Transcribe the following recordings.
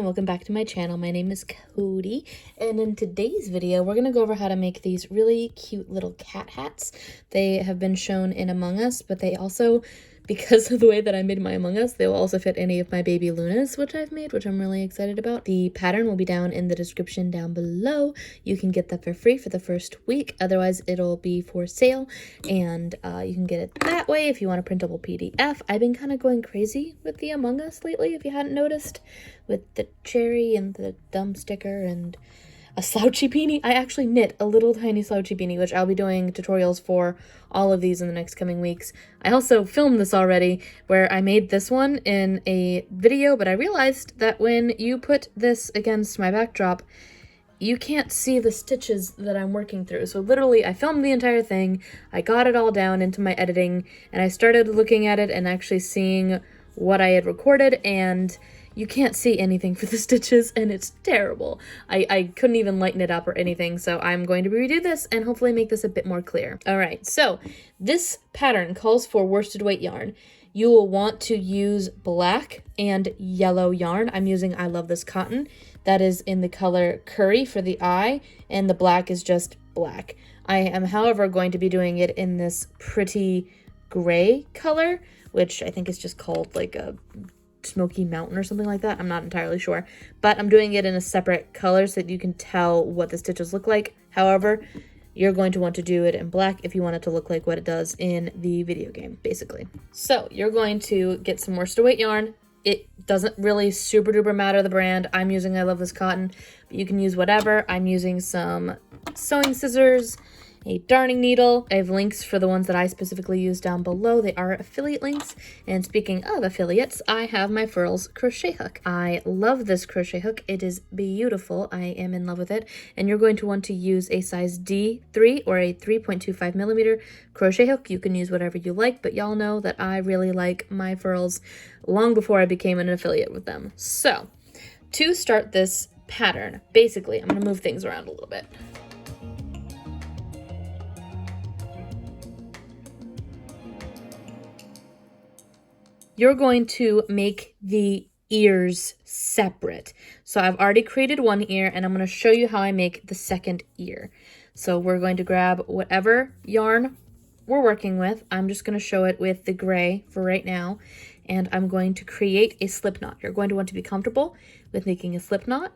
and welcome back to my channel. My name is Cody, and in today's video we're going to go over how to make these really cute little cat hats. They have been shown in Among Us, but they also, because of the way that I made my Among Us, they will also fit any of my baby Lunas, which I've made, which I'm really excited about. The pattern will be down in the description down below. You can get that for free for the first week. Otherwise, it'll be for sale, and you can get it that way if you want a printable PDF. I've been kind of going crazy with the Among Us lately, if you hadn't noticed, with the cherry and the dumb sticker and a slouchy beanie. I actually knit a little tiny slouchy beanie, which I'll be doing tutorials for all of these in the next coming weeks. I also filmed this already, where I made this one in a video, but I realized that when you put this against my backdrop, you can't see the stitches that I'm working through. So literally, I filmed the entire thing, I got it all down into my editing, and I started looking at it and actually seeing what I had recorded, and you can't see anything for the stitches, and it's terrible. I couldn't even lighten it up or anything, so I'm going to redo this and hopefully make this a bit more clear. All right, so this pattern calls for worsted weight yarn. You will want to use black and yellow yarn. I'm using I Love This Cotton. That is in the color Curry for the eye, and the black is just black. I am, however, going to be doing it in this pretty gray color, which I think is just called like a Smoky Mountain or something like that. I'm not entirely sure, but I'm doing it in a separate color so that you can tell what the stitches look like. However, you're going to want to do it in black if you want it to look like what it does in the video game, basically. So you're going to get some worsted weight yarn. It doesn't really super duper matter the brand. I'm using I Love This Cotton, but you can use whatever. I'm using some sewing scissors, a darning needle. I have links for the ones that I specifically use down below. They are affiliate links. And speaking of affiliates, I have my Furls crochet hook. I love this crochet hook. It is beautiful. I am in love with it. And you're going to want to use a size D3 or a 3.25 millimeter crochet hook. You can use whatever you like, but y'all know that I really like my Furls long before I became an affiliate with them. So to start this pattern, basically, I'm going to move things around a little bit. You're going to make the ears separate. So I've already created one ear, and I'm going to show you how I make the second ear. So we're going to grab whatever yarn we're working with. I'm just going to show it with the gray for right now, and I'm going to create a slip knot. You're going to want to be comfortable with making a slip knot,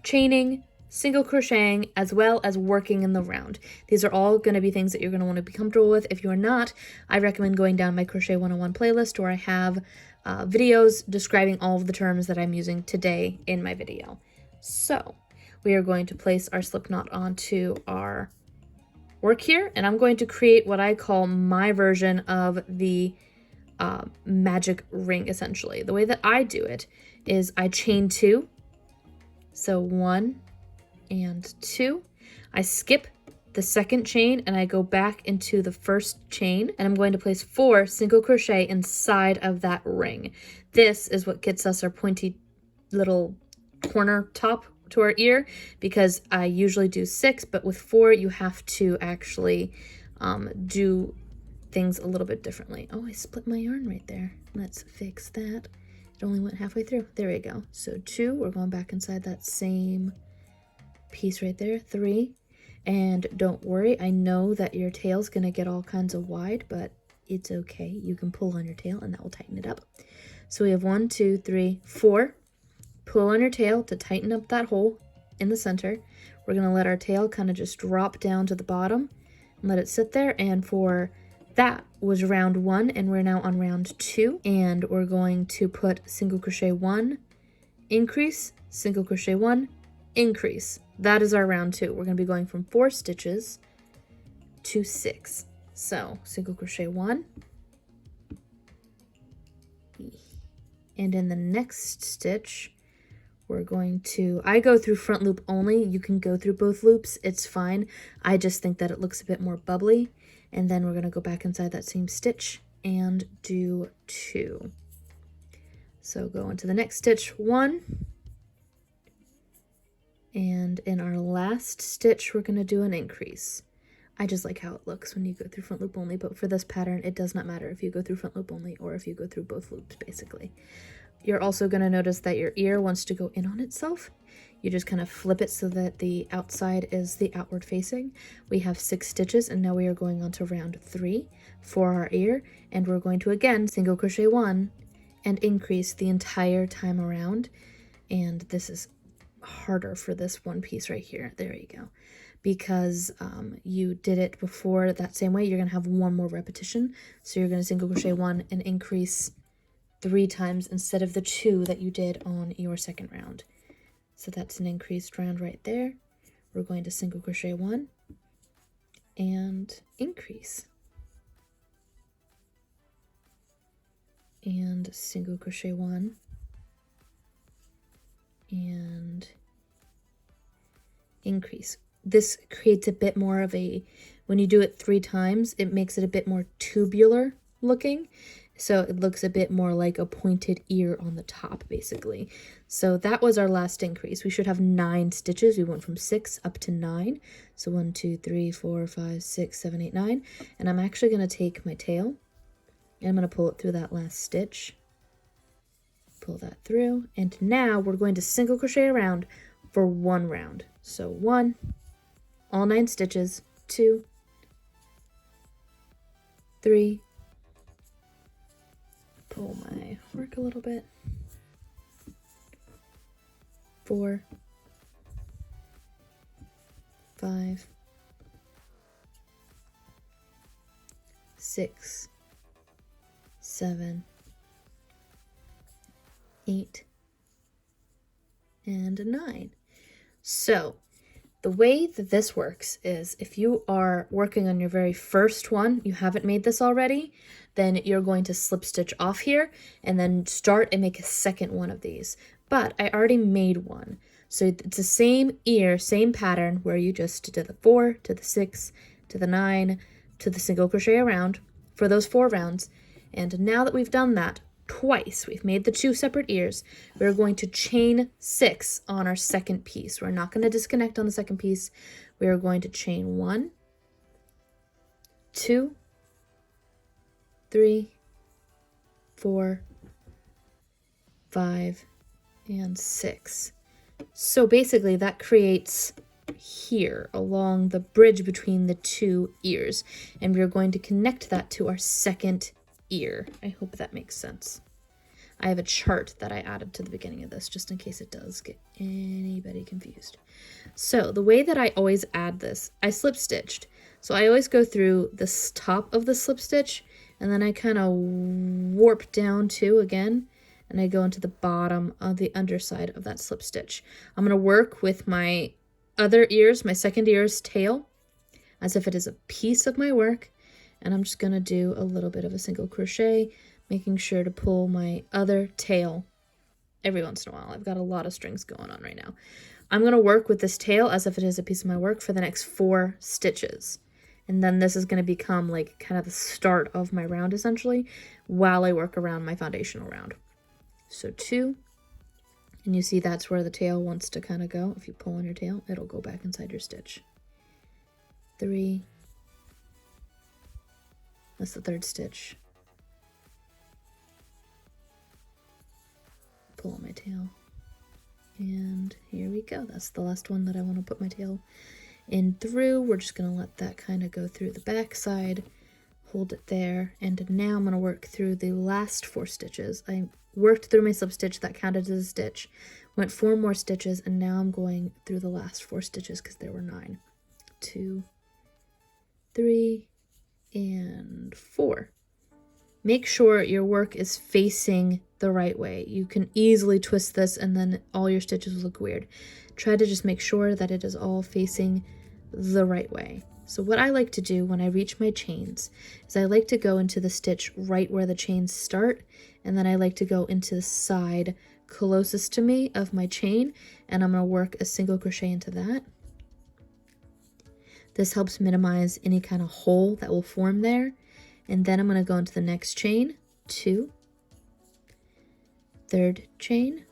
chaining, single crocheting, as well as working in the round. These are all going to be things that you're going to want to be comfortable with. If you're not, I recommend going down my Crochet 101 playlist, where I have videos describing all of the terms that I'm using today in my video. So we are going to place our slip knot onto our work here, and I'm going to create what I call my version of the magic ring, essentially. The way that I do it is I chain 2, so 1 and 2. I skip the second chain and I go back into the first chain, and I'm going to place 4 single crochet inside of that ring. This is what gets us our pointy little corner top to our ear, because I usually do 6, but with 4 you have to actually do things a little bit differently. Oh, I split my yarn right there. Let's fix that. It only went halfway through. There we go. So 2, we're going back inside that same piece right there. 3, and don't worry, I know that your tail's gonna get all kinds of wide, but it's okay. You can pull on your tail and that will tighten it up. So we have 1, 2, 3, 4. Pull on your tail to tighten up that hole in the center. We're gonna let our tail kind of just drop down to the bottom and let it sit there. And for that was round 1, and we're now on round 2, and we're going to put single crochet 1, increase, single crochet 1, increase. That is our round 2. We're going to be going from 4 stitches to 6. So single crochet 1, and in the next stitch we're going to, I go through front loop only. You can go through both loops, it's fine. I just think that it looks a bit more bubbly. And then we're going to go back inside that same stitch and do 2. So go into the next stitch, 1. And in our last stitch, we're going to do an increase. I just like how it looks when you go through front loop only, but for this pattern, it does not matter if you go through front loop only or if you go through both loops, basically. you're also going to notice that your ear wants to go in on itself. You just kind of flip it so that the outside is the outward facing. We have 6 stitches, and now we are going on to round 3 for our ear, and we're going to again single crochet 1 and increase the entire time around. And this is harder for this one piece right here. There you go. Because you did it before that same way, you're going to have one more repetition. So you're going to single crochet 1 and increase 3 times instead of the 2 that you did on your second round. So that's an increased round right there. We're going to single crochet 1 and increase. And single crochet 1 and increase. This creates a bit more of a, when you do it 3 times, it makes it a bit more tubular looking. So it looks a bit more like a pointed ear on the top, basically. So that was our last increase. We should have 9 stitches. We went from 6 up to 9. So 1, 2, 3, 4, 5, 6, 7, 8, 9. And I'm actually going to take my tail and I'm going to pull it through that last stitch. Pull that through. And now we're going to single crochet around for 1 round. So 1, all 9 stitches, 2, 3, pull my work a little bit, 4, 5, 6, 7, 8, and 9. So the way that this works is if you are working on your very first one, you haven't made this already, then you're going to slip stitch off here and then start and make a second one of these. But I already made one. So it's the same ear, same pattern where you just did the 4 to the 6 to the 9 to the single crochet around for those 4 rounds. And now that we've done that twice, we've made the 2 separate ears, we're going to chain 6 on our second piece. We're not going to disconnect on the second piece. We are going to chain 1, 2, 3, 4, 5, and 6. So basically that creates here along the bridge between the 2 ears, and we're going to connect that to our second ear. I hope that makes sense. I have a chart that I added to the beginning of this just in case it does get anybody confused. So the way that I always add this, I slip stitched. So I always go through the top of the slip stitch and then I kind of warp down 2 again, and I go into the bottom of the underside of that slip stitch. I'm going to work with my other ears, my second ear's tail, as if it is a piece of my work. And I'm just going to do a little bit of a single crochet, making sure to pull my other tail every once in a while. I've got a lot of strings going on right now. I'm going to work with this tail as if it is a piece of my work for the next 4 stitches. And then this is going to become like kind of the start of my round essentially while I work around my foundational round. So 2, and you see that's where the tail wants to kind of go. If you pull on your tail, it'll go back inside your stitch. 3, that's the 3rd stitch. Pull on my tail. And here we go. That's the last one that I want to put my tail in through. We're just going to let that kind of go through the back side. Hold it there. And now I'm going to work through the last 4 stitches. I worked through my slip stitch. That counted as a stitch. Went 4 more stitches. And now I'm going through the last 4 stitches because there were 9. 2, 3, and 4. Make sure your work is facing the right way. You can easily twist this and then all your stitches will look weird. Try to just make sure that it is all facing the right way. So what I like to do when I reach my chains is I like to go into the stitch right where the chains start, and then I like to go into the side closest to me of my chain, and I'm going to work a single crochet into that. This helps minimize any kind of hole that will form there. And then I'm going to go into the next chain, 2, 3rd chain,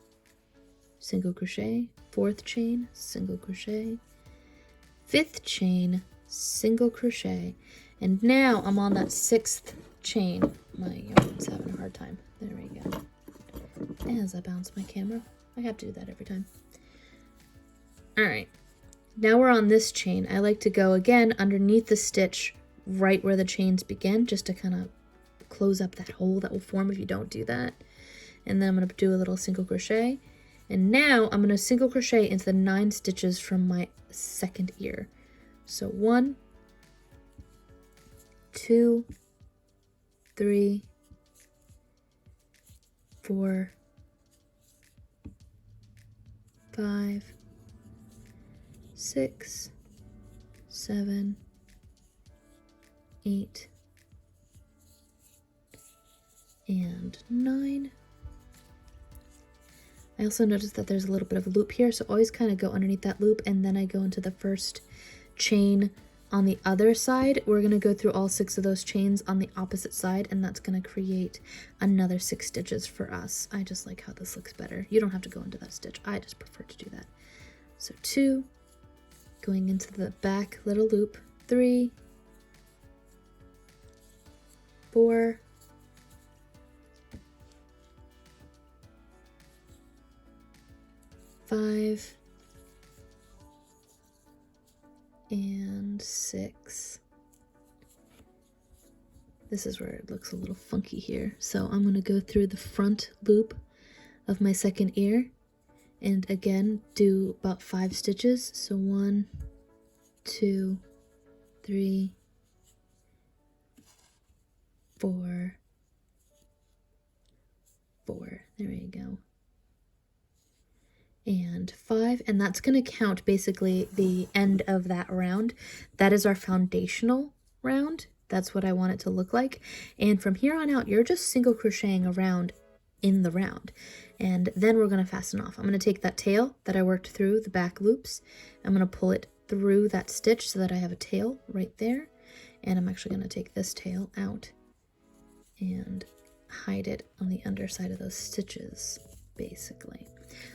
single crochet, 4th chain, single crochet, 5th chain, single crochet, and now I'm on that 6th chain. My yarn's having a hard time. There we go. As I bounce my camera, I have to do that every time. All right, now we're on this chain. I like to go again underneath the stitch right where the chains begin, just to kind of close up that hole that will form if you don't do that. And then I'm going to do a little single crochet. And now I'm going to single crochet into the 9 stitches from my second ear. So 1, 2, 3, 4, 5, 6, 7, 8, and 9. I also noticed that there's a little bit of a loop here, so always kind of go underneath that loop, and then I go into the first chain on the other side. We're going to go through all 6 of those chains on the opposite side, and that's going to create another 6 stitches for us. I just like how this looks better. You don't have to go into that stitch. I just prefer to do that. So 2, going into the back little loop, 3, 4, 5, and 6. This is where it looks a little funky here. So I'm going to go through the front loop of my second ear and again do about 5 stitches. So 1, 2, 3, 4, 4. There you go. And 5, and that's going to count basically the end of that round. That is our foundational round. That's what I want it to look like. And from here on out, you're just single crocheting around in the round. And then we're going to fasten off. I'm going to take that tail that I worked through the back loops. I'm going to pull it through that stitch so that I have a tail right there. And I'm actually going to take this tail out and hide it on the underside of those stitches, basically.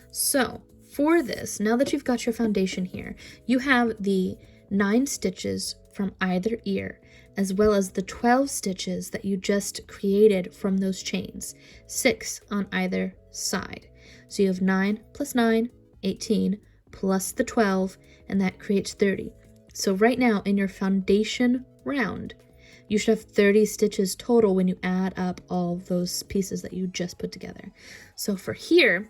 So for this, now that you've got your foundation here, you have the 9 stitches from either ear, as well as the 12 stitches that you just created from those chains, 6 on either side. So you have 9 plus 9, 18, plus the 12, and that creates 30. So right now in your foundation round, you should have 30 stitches total when you add up all those pieces that you just put together. So for here,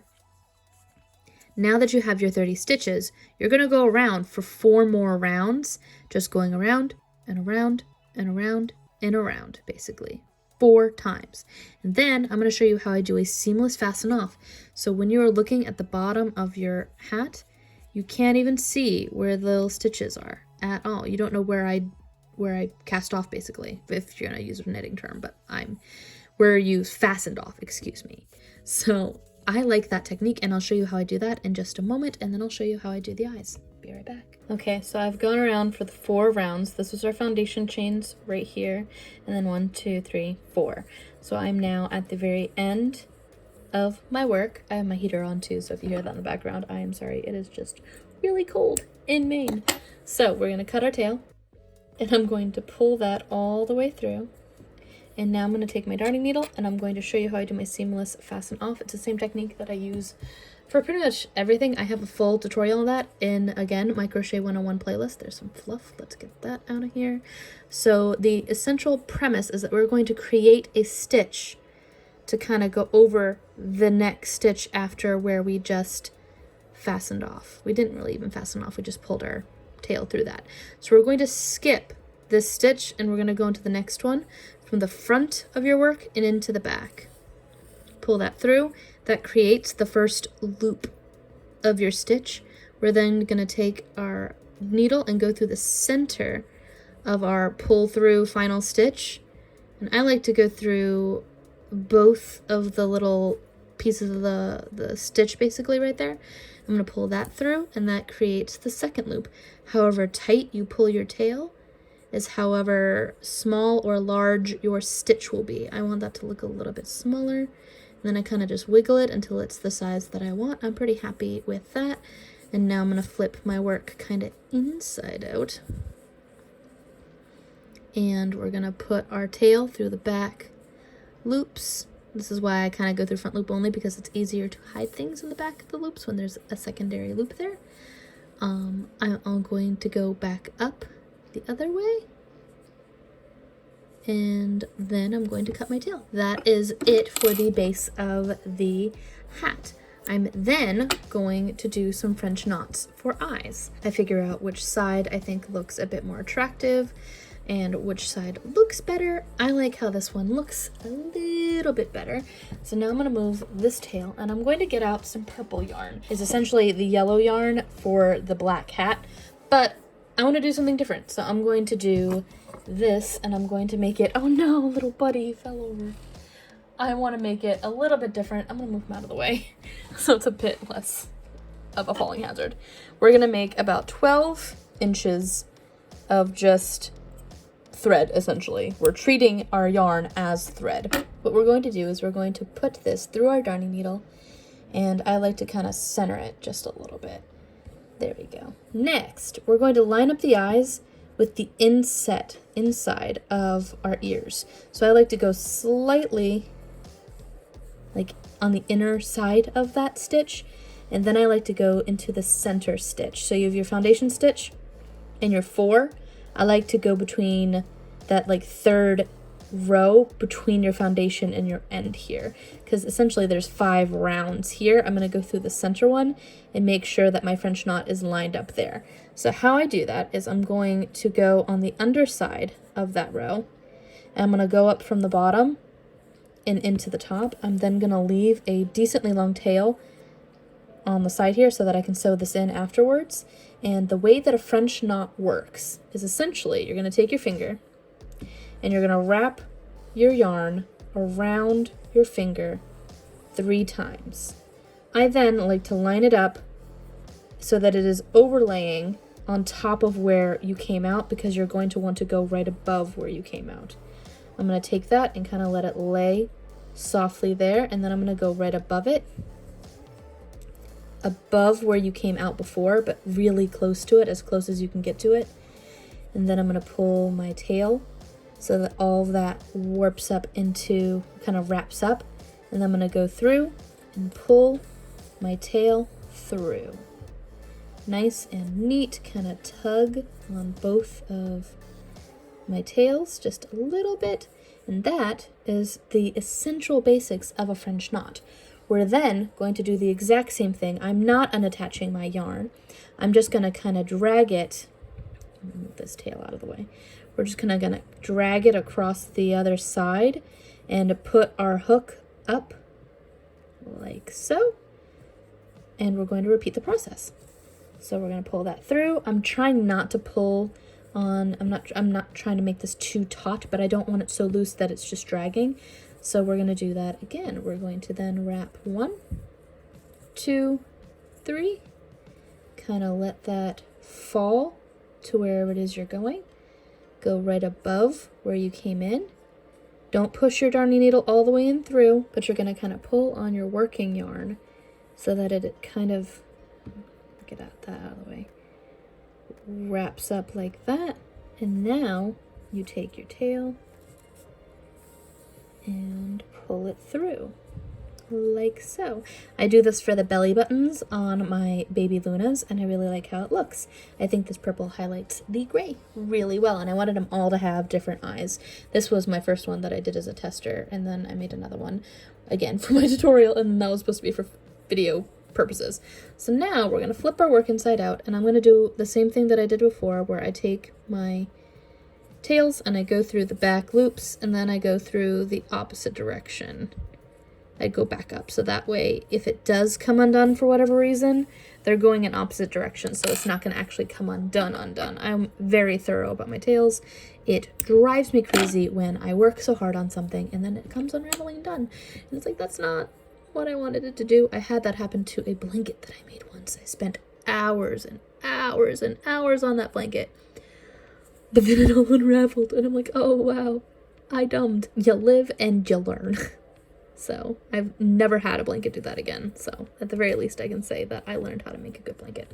now that you have your 30 stitches, you're going to go around for 4 more rounds, just going around and around and around and around, basically 4 times. And then I'm going to show you how I do a seamless fasten off. So when you are looking at the bottom of your hat, you can't even see where the little stitches are at all. You don't know where I cast off, basically, if you're going to use a knitting term, but where you fastened off, excuse me. So I like that technique, and I'll show you how I do that in just a moment, and then I'll show you how I do the eyes. Be right back. Okay, so I've gone around for the 4 rounds. This was our foundation chains right here, and then 1, 2, 3, 4. So I'm now at the very end of my work. I have my heater on too, so if you hear that in the background, I am sorry. It is just really cold in Maine. So we're going to cut our tail, and I'm going to pull that all the way through. And now I'm going to take my darning needle and I'm going to show you how I do my seamless fasten off. It's the same technique that I use for pretty much everything. I have a full tutorial on that in, again, my Crochet 101 playlist. There's some fluff. Let's get that out of here. So the essential premise is that we're going to create a stitch to kind of go over the next stitch after where we just fastened off. We didn't really even fasten off. We just pulled our tail through that. So we're going to skip this stitch and we're going to go into the next one from the front of your work and into the back. Pull that through. That creates the first loop of your stitch. We're then going to take our needle and go through the center of our pull through final stitch. And I like to go through both of the little pieces of the stitch basically right there. I'm going to pull that through and that creates the second loop. However tight you pull your tail is however small or large your stitch will be. I want that to look a little bit smaller. And then I kind of just wiggle it until it's the size that I want. I'm pretty happy with that. And now I'm going to flip my work kind of inside out. And we're going to put our tail through the back loops This is why I kind of go through front loop only, because it's easier to hide things in the back of the loops when there's a secondary loop there. I'm going to go back up the other way, and then I'm going to cut my tail. That is it for the base of the hat. I'm then going to do some French knots for eyes. I figure out which side I think looks a bit more attractive and which side looks better. I like how this one looks a little bit better. So now I'm gonna move this tail, and I'm going to get out some purple yarn. It's essentially the yellow yarn for the black hat, but I wanna do something different. So I'm going to do this, and I'm going to make it, oh no, little buddy fell over. I wanna make it a little bit different. I'm gonna move him out of the way so it's a bit less of a falling hazard. We're gonna make about 12 inches of just thread, essentially. We're treating our yarn as thread. What we're going to do is we're going to put this through our darning needle, and I like to kind of center it just a little bit. There we go. Next, we're going to line up the eyes with the inside of our ears. So I like to go slightly like on the inner side of that stitch, and then I like to go into the center stitch. So you have your foundation stitch and your 4. I like to go between that like third row between your foundation and your end here, because essentially there's 5 rounds here. I'm going to go through the center one and make sure that my French knot is lined up there. So how I do that is I'm going to go on the underside of that row, and I'm going to go up from the bottom and into the top. I'm then going to leave a decently long tail on the side here so that I can sew this in afterwards. And the way that a French knot works is essentially you're going to take your finger and you're going to wrap your yarn around your finger 3 times. I then like to line it up so that it is overlaying on top of where you came out, because you're going to want to go right above where you came out. I'm going to take that and kind of let it lay softly there, and then I'm going to go right above it, above where you came out before, but really close to it, as close as you can get to it. And then I'm going to pull my tail so that all of that warps up into, kind of wraps up, and then I'm going to go through and pull my tail through. Nice and neat, kind of tug on both of my tails just a little bit, and that is the essential basics of a French knot. We're then going to do the exact same thing. I'm not unattaching my yarn. I'm just going to kind of drag it, move this tail out of the way. We're just going to drag it across the other side and put our hook up like so. And we're going to repeat the process. So we're going to pull that through. I'm trying not to pull on, I'm not trying to make this too taut, but I don't want it so loose that it's just dragging. So we're going to do that again. We're going to then wrap 1, 2, 3, kind of let that fall to wherever it is you're going. Go right above where you came in. Don't push your darning needle all the way in through, but you're going to kind of pull on your working yarn so that it kind of, get that out of the way, wraps up like that. And now you take your tail and pull it through like so. I do this for the belly buttons on my baby Lunas, and I really like how it looks. I think this purple highlights the gray really well, and I wanted them all to have different eyes. This was my first one that I did as a tester, and then I made another one again for my tutorial, and that was supposed to be for video purposes. So now we're going to flip our work inside out, and I'm going to do the same thing that I did before, where I take my tails and I go through the back loops, and then I go through the opposite direction. I go back up, so that way if it does come undone for whatever reason, they're going in opposite directions, so it's not going to actually come undone. I'm very thorough about my tails. It drives me crazy when I work so hard on something and then it comes unraveling done, and it's like, that's not what I wanted it to do. I had that happen to a blanket that I made once. I spent hours and hours and hours on that blanket, but then it all unraveled, and I'm like, oh wow, I dumbed. You live and you learn. So I've never had a blanket do that again. So at the very least, I can say that I learned how to make a good blanket.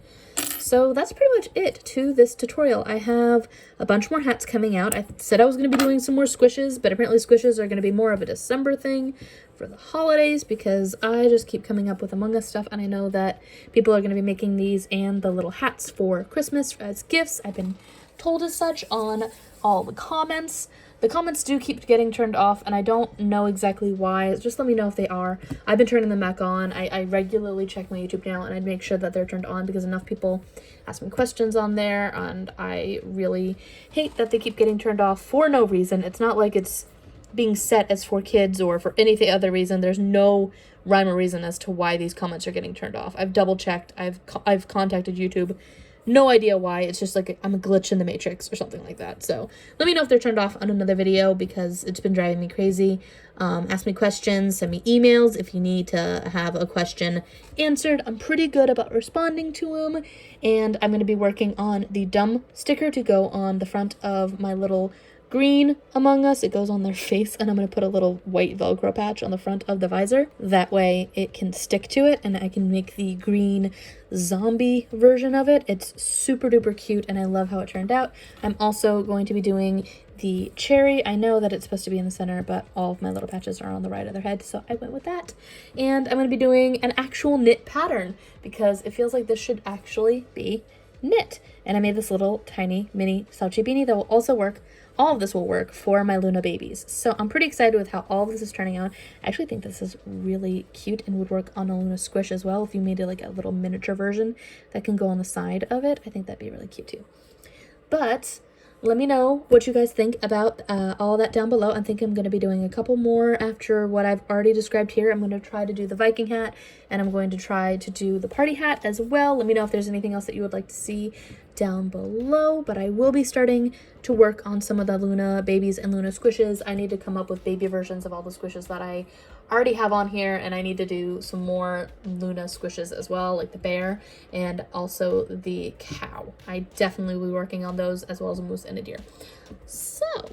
so that's pretty much it to this tutorial. I have a bunch more hats coming out. I said I was going to be doing some more squishes, but apparently squishes are going to be more of a December thing for the holidays because I just keep coming up with Among Us stuff, and I know that people are going to be making these and the little hats for Christmas as gifts. I've been told as such on all the comments. The comments do keep getting turned off, and I don't know exactly why. Just let me know if they are. I've been turning them back on. I regularly check my YouTube channel, and I make sure that they're turned on because enough people ask me questions on there, and I really hate that they keep getting turned off for no reason. It's not like it's being set as for kids or for anything other reason. There's no rhyme or reason as to why these comments are getting turned off. I've double checked. I've contacted YouTube. No idea why. It's just like I'm a glitch in the matrix or something like that. So let me know if they're turned off on another video because it's been driving me crazy. Ask me questions, send me emails if you need to have a question answered. I'm pretty good about responding to them, and I'm going to be working on the dumb sticker to go on the front of my little green Among Us. It goes on their face, and I'm going to put a little white Velcro patch on the front of the visor. That way it can stick to it, and I can make the green zombie version of it. It's super duper cute, and I love how it turned out. I'm also going to be doing the cherry. I know that it's supposed to be in the center, but all of my little patches are on the right of their head, so I went with that. And I'm going to be doing an actual knit pattern because it feels like this should actually be knit. And I made this little tiny mini slouchy beanie that will also work. All of this will work for my Luna babies. So I'm pretty excited with how all of this is turning out. I actually think this is really cute and would work on a Luna squish as well. If you made it like a little miniature version that can go on the side of it, I think that'd be really cute too. But let me know what you guys think about all that down below. I think I'm going to be doing a couple more after what I've already described here. I'm going to try to do the Viking hat, and I'm going to try to do the party hat as well. Let me know if there's anything else that you would like to see down below, but I will be starting to work on some of the Luna babies and Luna squishes. I need to come up with baby versions of all the squishes that I already have on here, and I need to do some more Luna squishes as well, like the bear and also the cow. I definitely will be working on those, as well as a moose and a deer. So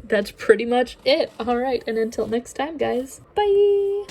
that's pretty much it. All right, and until next time, guys, bye.